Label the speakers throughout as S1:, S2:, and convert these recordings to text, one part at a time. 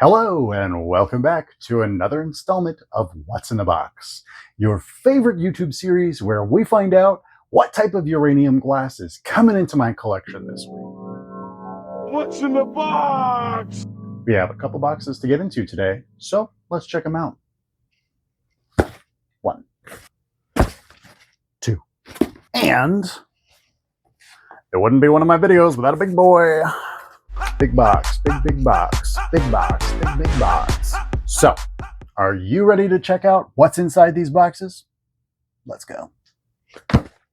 S1: Hello and welcome back to another installment of What's in the Box, your favorite YouTube series where we find out what type of uranium glass is coming into my collection this week.
S2: What's in the box?
S1: We have a couple boxes to get into today, so let's check them out. 1, 2, and it wouldn't be one of my videos without a big boy. Big box, big box, big box, big box. So, are you ready to check out what's inside these boxes? Let's go.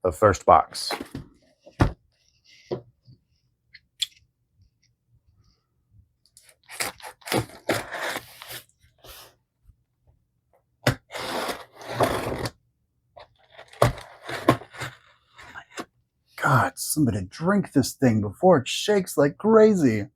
S1: The first box. God, somebody drink this thing before it shakes like crazy.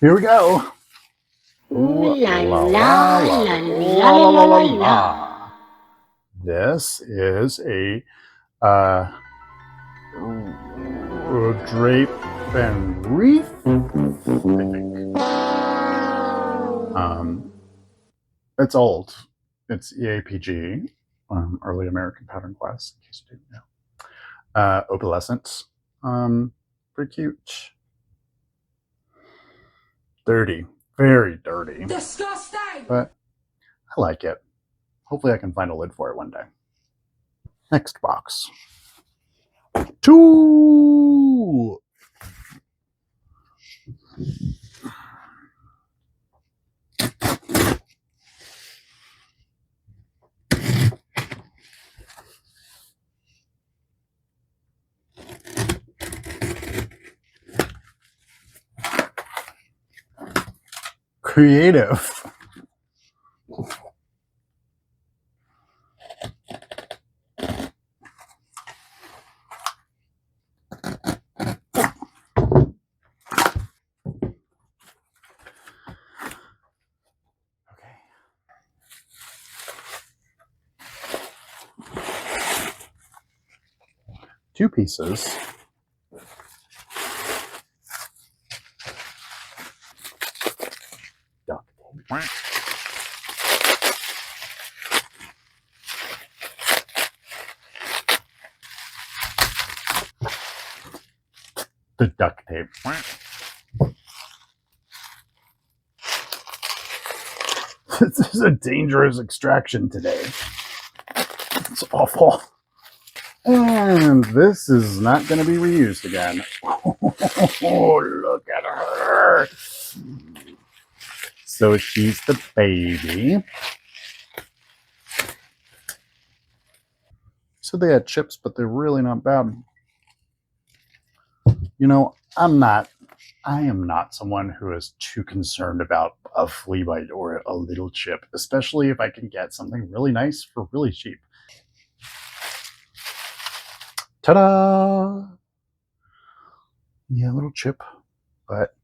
S1: Here we go.
S3: Ooh la la la la la la la.
S1: This is a drape and wreath, I think. It's old. It's EAPG, early American pattern glass, in case you didn't know. Opalescent. Pretty cute. Dirty. Very dirty.
S3: Disgusting!
S1: But I like it. Hopefully I can find a lid for it one day. Next box. 2! Creative. Two pieces. Duct tape. The duct tape. This is a dangerous extraction today. It's awful. And this is not going to be reused again. Oh, look at her. So she's the baby. So they had chips, but they're really not bad. You know, I am not someone who is too concerned about a flea bite or a little chip, especially if I can get something really nice for really cheap. Ta-da! Yeah, a little chip, but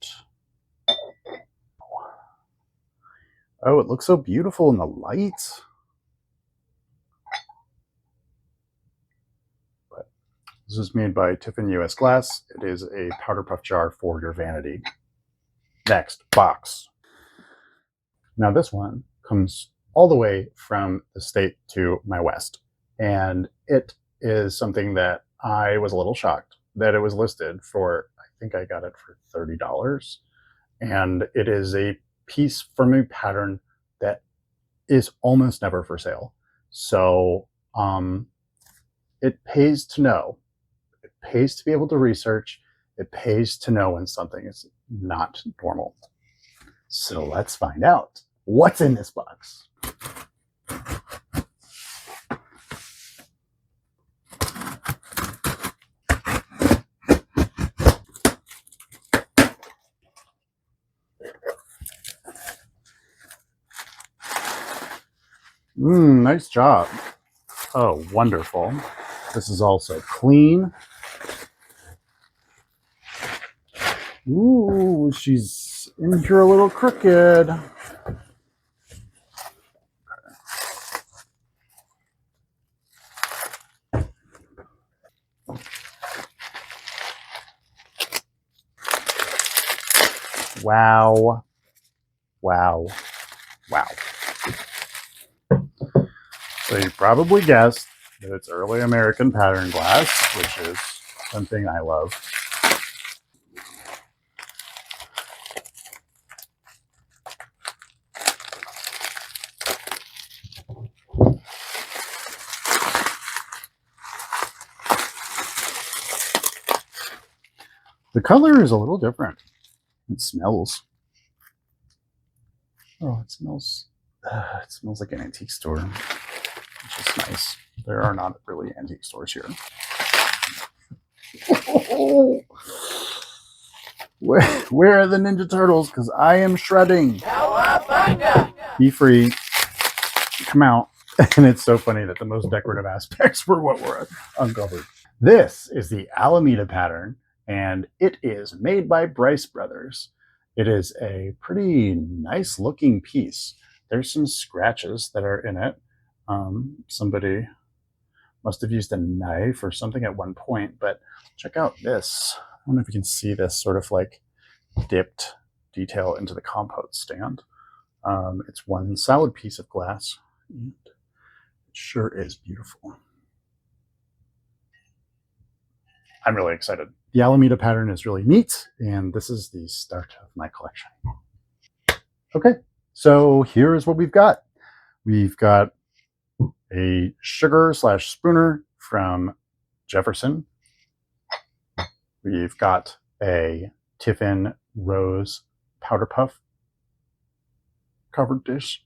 S1: oh, it looks so beautiful in the light. But this is made by Tiffin US Glass. It is a powder puff jar for your vanity. Next box. Now this one comes all the way from the state to my west, and it is something that I was a little shocked that it was listed for. I think I got it for $30, and it is a piece from a pattern that is almost never for sale. So it pays to know. It pays to be able to research. It pays to know when something is not normal. So let's find out what's in this box. Nice job. Oh, wonderful. This is also clean. Ooh, she's in here a little crooked. Wow. Wow. Wow. So you probably guessed that it's early American pattern glass, which is something I love. The color is a little different. It smells. Oh, it smells like an antique store, which is nice. There are not really antique stores here. Where are the Ninja Turtles? Because I am shredding. Be free. Come out. And it's so funny that the most decorative aspects were what were uncovered. This is the Alameda pattern, and it is made by Bryce Brothers. It is a pretty nice looking piece. There's some scratches that are in it. Somebody must have used a knife or something at one point, but check out this. I don't know if you can see this sort of like dipped detail into the compote stand. It's one solid piece of glass. And it sure is beautiful. I'm really excited. The Alameda pattern is really neat, and this is the start of my collection. Okay, so here's what we've got. We've got a sugar / spooner from Jefferson. We've got a Tiffin rose powder puff covered dish,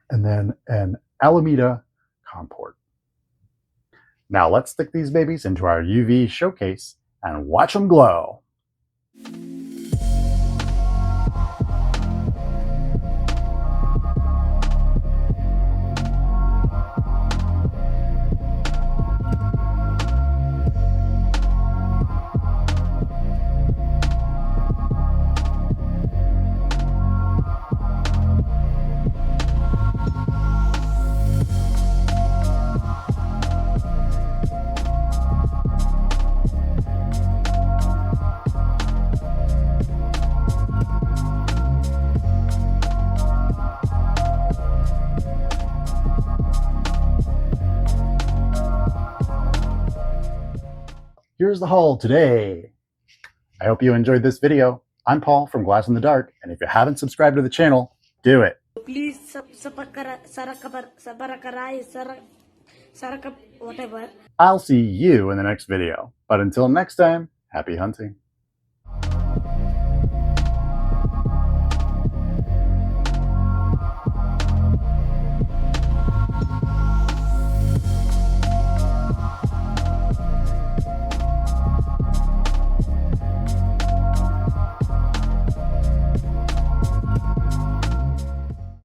S1: and then an Alameda comport. Now let's stick these babies into our UV showcase and watch them glow. Here's the haul today. I hope you enjoyed this video. I'm Paul from Glass in the Dark, and if you haven't subscribed to the channel, do it.
S3: Please whatever.
S1: I'll see you in the next video. But until next time, happy hunting.